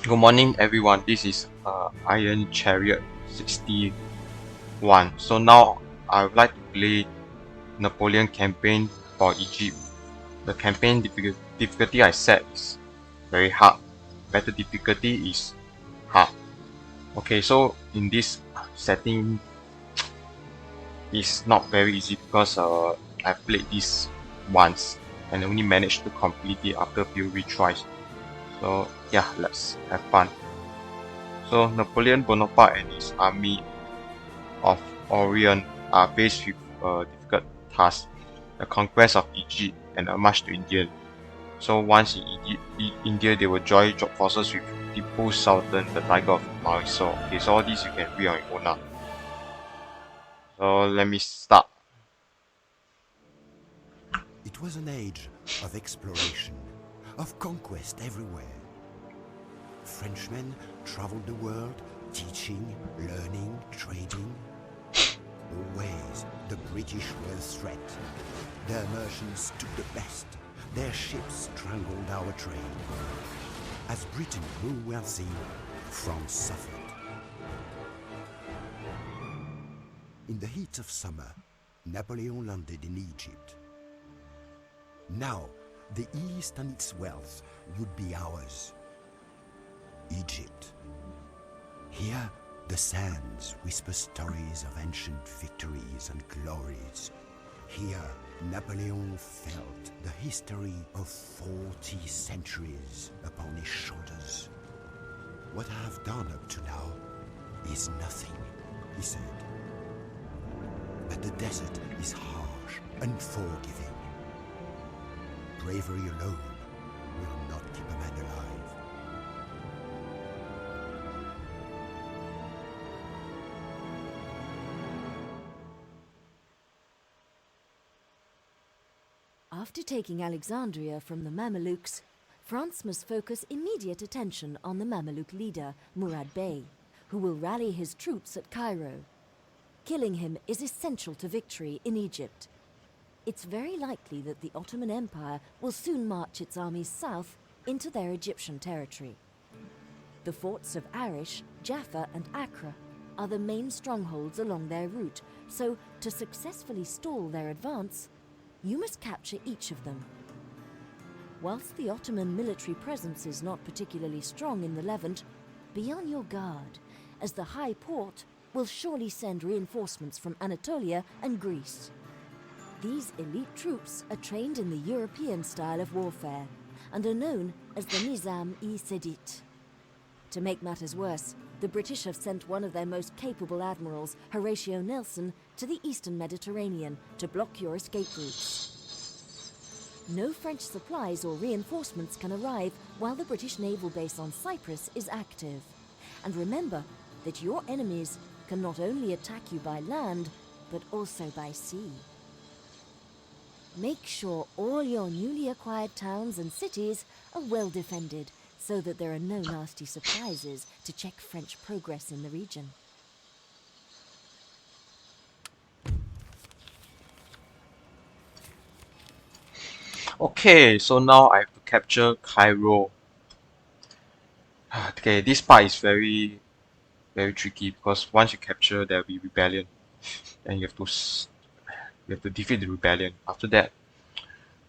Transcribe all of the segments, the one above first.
Good morning, everyone. This is Iron Chariot 61. So now I would like to play Napoleon campaign for Egypt. The campaign difficulty I set is very hard. Better difficulty is hard. Okay, so in this setting is not very easy because I've played this once and only managed to complete it after a few retries. So yeah, let's have fun. So Napoleon Bonaparte and his army of Orion are faced with a difficult task, the conquest of Egypt and a march to India. So once in India, they will join forces with Tipu Sultan, the Tiger of Mysore. Okay, so all these you can read on your own now. So let me start. It was an age of exploration, of conquest everywhere. Frenchmen traveled the world, teaching, learning, trading. Always the British were a threat. Their merchants took the best. Their ships strangled our trade. As Britain grew wealthy, France suffered. In the heat of summer, Napoleon landed in Egypt. Now, the East and its wealth would be ours. Egypt. Here, the sands whisper stories of ancient victories and glories. Here, Napoleon felt the history of 40 centuries upon his shoulders. What I have done up to now is nothing, he said. But the desert is harsh, unforgiving. Bravery alone will not keep a man alive. After taking Alexandria from the Mamelukes, France must focus immediate attention on the Mameluke leader, Murad Bey, who will rally his troops at Cairo. Killing him is essential to victory in Egypt. It's very likely that the Ottoman Empire will soon march its armies south into their Egyptian territory. The forts of Arish, Jaffa, and Accra are the main strongholds along their route, so to successfully stall their advance, you must capture each of them. Whilst the Ottoman military presence is not particularly strong in the Levant, be on your guard, as the High Porte will surely send reinforcements from Anatolia and Greece. These elite troops are trained in the European style of warfare and are known as the Nizam-i-Sedit. To make matters worse, the British have sent one of their most capable admirals, Horatio Nelson, to the eastern Mediterranean to block your escape routes. No French supplies or reinforcements can arrive while the British naval base on Cyprus is active. And remember that your enemies can not only attack you by land, but also by sea. Make sure all your newly acquired towns and cities are well defended, so that there are no nasty surprises to check French progress in the region. Okay, so now I have to capture Cairo. Okay, this part is very tricky because once you capture, there will be rebellion, and you have to defeat the rebellion. After that,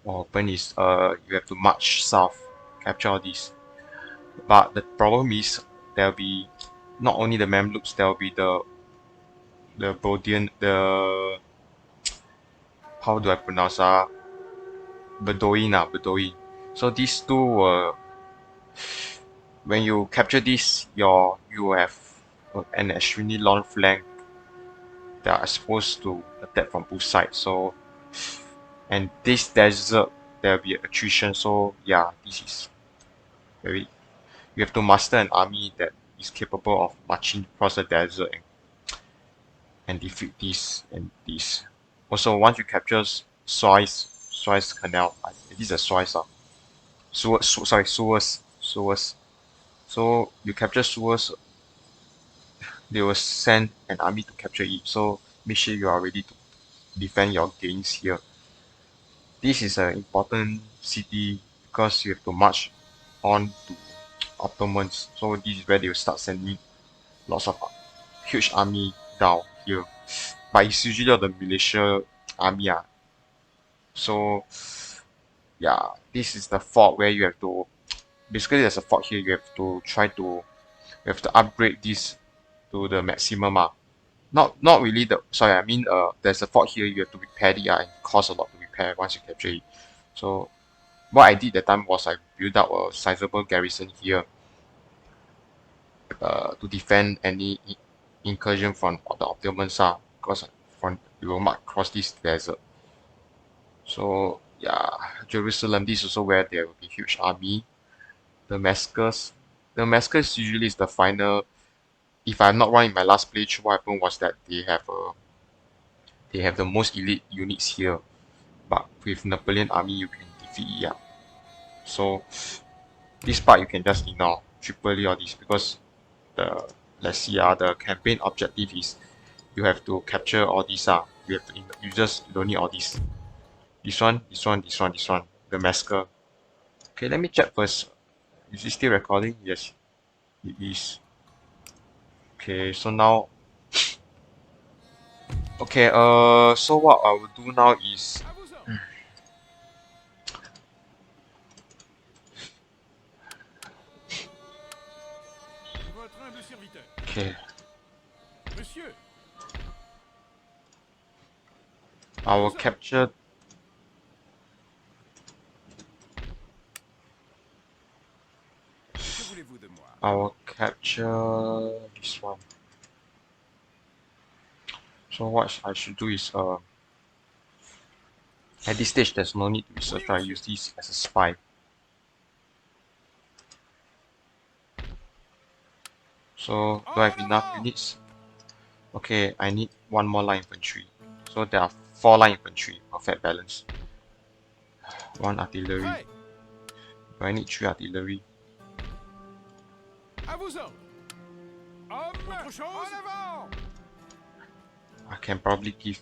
what happen is you have to march south, capture all these. But the problem is there will be not only the Mamluks, there will be the Bodian, the how do I pronounce Bedouin. So these two were, when you capture this, you have an extremely long flank that are supposed to attack from both sides. So, and this desert there will be attrition. So yeah, this is very, you have to master an army that is capable of marching across the desert and defeat this and this. Also, once you capture Suez Canal, this is a Suez, Suez. So you capture Suez, they will send an army to capture it. So make sure you are ready to defend your gains here. This is an important city because you have to march on to Ottomans. So this is where they will start sending lots of huge army down here. But it's usually all the militia army. So yeah, this is the fort where you have to basically there's a fort here. You have to upgrade this to the maximum. Not really the sorry, I mean there's a fort here, you have to repair it and it costs a lot to repair once you capture it. So what I did that time was I built up a sizable garrison here to defend any incursion from the Ottomans because from you will march across this desert. So yeah, Jerusalem, this is also where there will be huge army. Damascus. Damascus usually is the final. If I'm not wrong, in my last playthrough, what happened was that they have the most elite units here. But with Napoleon army, you can defeat it. Yeah. So this part you can just ignore. Tripoli all this because the let's see the campaign objective is you have to capture all these you have to you don't need all these. This one, this one, this one, this one. The massacre. Okay, let me check first. Is it still recording? Yes, it is. Okay, so now okay, so what I will do now is okay, I will capture this one. So what I should do is at this stage there's no need to research. I use this as a spy. So do I have enough units? Okay, I need one more line infantry. So there are 4 line infantry, perfect balance. 1 artillery. Do I need 3 artillery? I can probably give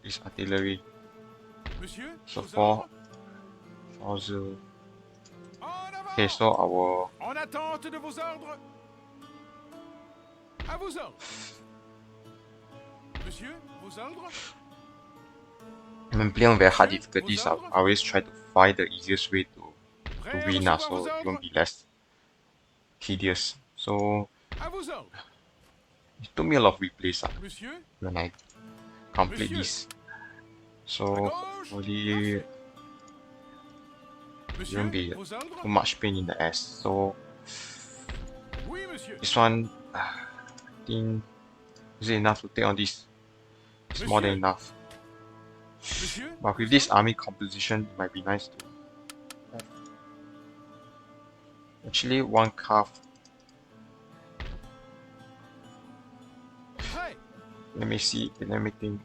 this artillery. So 4 0. Okay, so I will when playing on very hard difficulties, I always try to find the easiest way to win, so it won't be less tedious. So it took me a lot of replays when I complete this. So hopefully it won't be too much pain in the ass. So this one, I think, is it enough to take on this? It's more than enough. But with this army composition, it might be nice to have actually 1 calf. Let me see, let me think.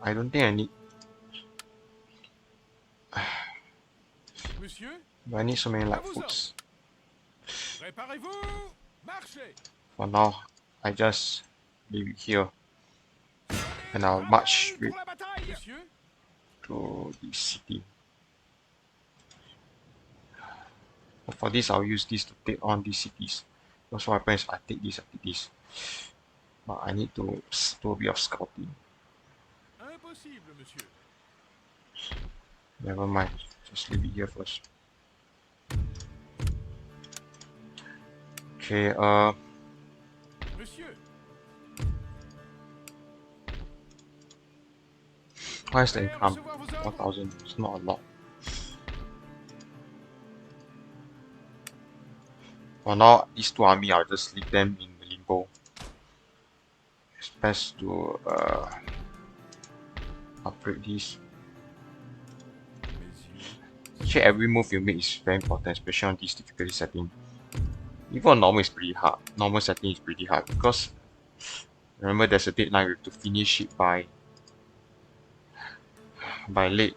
I don't think I need. Do I need so many light foods? For now, I just leave it here. And I'll march straight to the city. But for this, I'll use this to take on these cities. Because what happens if I take this, But I need to do a bit of scouting. Never mind, just leave it here first. Okay, what is the income? 1,000, it's not a lot. For now, these 2 army, I'll just leave them in the limbo. It's best to upgrade these. Actually, every move you make is very important, especially on this difficulty setting. Even on normal is pretty hard. Normal setting is pretty hard because remember there's a deadline. We have to finish it by late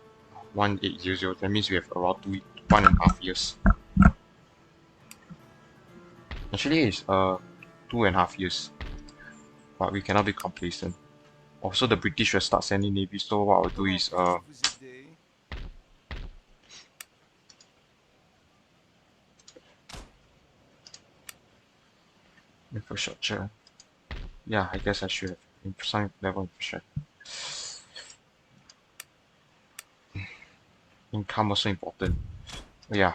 1800. That means we have around 1.5 years. Actually, it's 2.5 years. But we cannot be complacent. Also, the British will start sending navy. So what I'll do is Infrastructure. Yeah, I guess I should have some level infrastructure. Income also important. Yeah.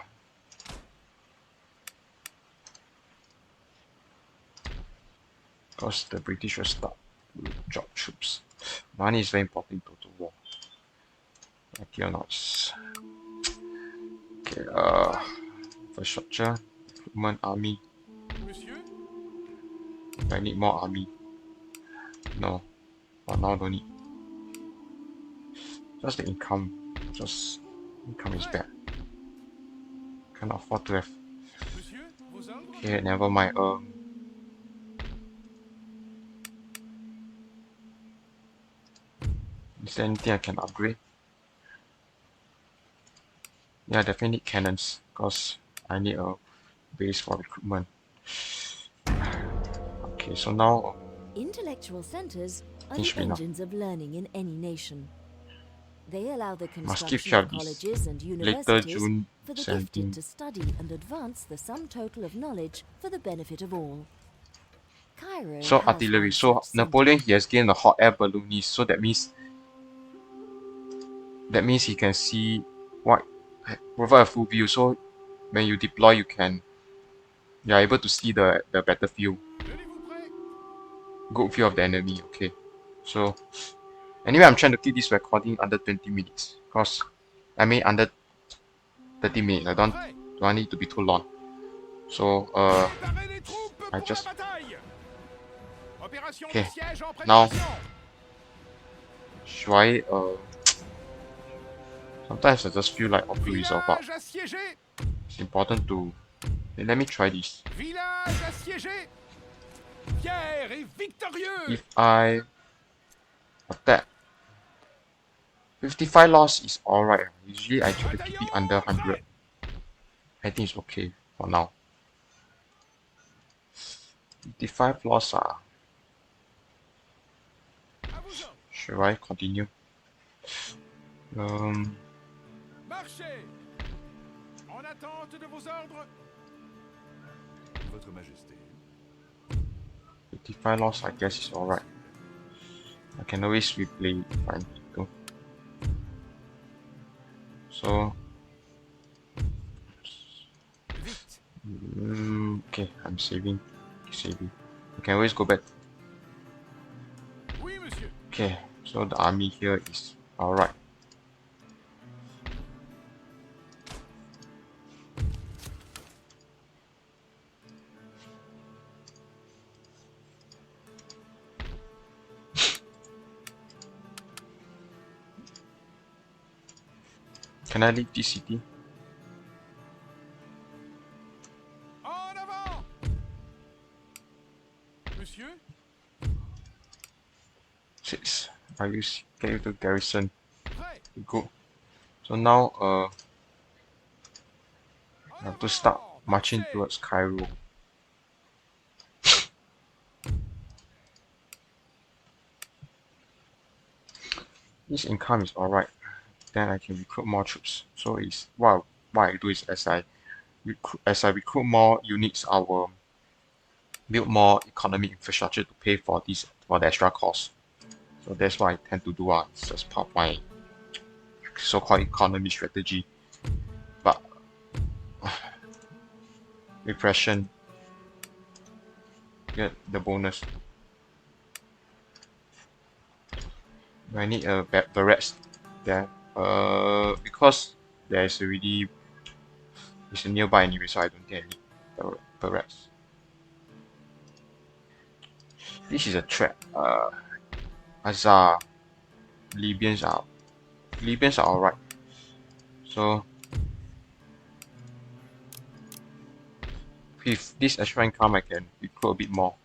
Because the British will start to drop troops. Money is very important to the war. Okay or not? Okay, infrastructure, equipment, army. Monsieur? Do I need more army? No. For now don't need. Just the income. Just income is bad. Cannot afford to have. Monsieur, vos ordres? Okay, never mind. Is there anything I can upgrade? Yeah, definitely need cannons, because I need a base for recruitment. Okay, so now Intellectual centers are it the should be enough. engines of learning in any nation. They allow the Must keep construction track of of this. colleges and Later universities June for the 17. gifted to study and advance the sum total of knowledge for the benefit of all. Cairo So has artillery. one So such center. Napoleon, he has gained a hot air balloonist. So that means he can see what, provide a full view. So when you deploy, you are able to see the battlefield. Tenez-vous prêt? Good view of the enemy. Okay. So anyway, I'm trying to keep this recording under 20 minutes, because I mean under 30 minutes. I don't Prêt? want it to be too long. So Préparez les troupes I pour just la bataille! Opération de okay. siège en Now préparation! should I sometimes I just feel like auto resolve, but Village assiégé! it's important to let me try this. Village assiégé! Fier et victorieux! If I attack 55 loss is alright. Usually I try to keep it under 100. I think it's okay for now. 55 loss À vos ordres! should I continue? Marchez! En attente de vos ordres! Votre Majesté. 55 loss I guess is alright. I can always replay if I need to. So Vite! okay, I'm saving. You can always go back. Oui, monsieur! Okay, so the army here is alright. Can I leave this city? En avant! Monsieur? 6. Are you getting to garrison? Prêt! Good. So now I have to start marching Marchez! towards Cairo. This income is alright. Then I can recruit more troops. So it's what I do is as I recruit more units, I will build more economic infrastructure to pay for the extra costs. So that's what I tend to do. It's just part of my so-called economy strategy. But repression, get the bonus. Do I need a barracks there? Because there's already it's nearby anyway, so I don't think I need barracks. This is a threat. Azar, Libyans are alright. So with this extra income, I can recruit a bit more.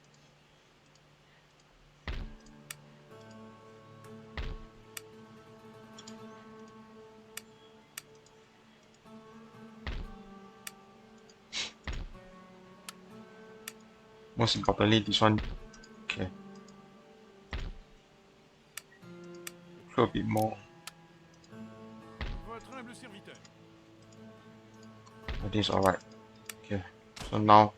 Most importantly, this one, okay, recruit a bit more. Votre humble serviteur. I think it's alright. Okay, so now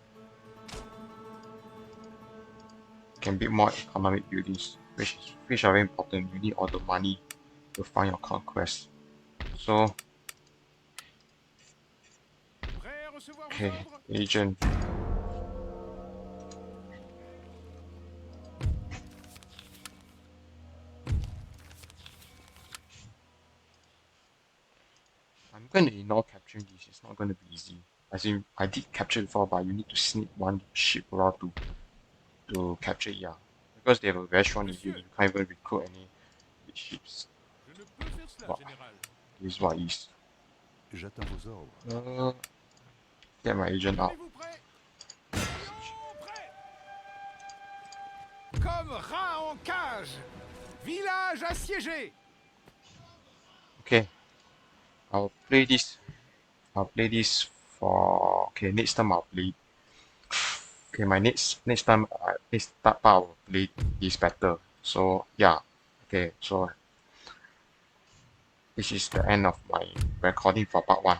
can build more economic buildings, which are very important. You need all the money to fund your conquest. So, Prêt à recevoir vos okay, ordres? agent. I'm going to ignore capturing this. It's not going to be easy. As in, I did capture it before, but you need to sneak one ship around to capture it, yeah. Because they have a very strong navy, Monsieur, you can't even recruit any ships. je ne peux faire cela, But général. this is what is. J'attends vos ordres. Get my agent out. Tenez-vous prêt? Soyons prêts! Comme rats en cage! Village assiégé! Okay, I'll play this. I'll play this for. Okay, next time I'll play. Okay, my next time next part I'll play this better. So yeah. Okay, so this is the end of my recording for part 1.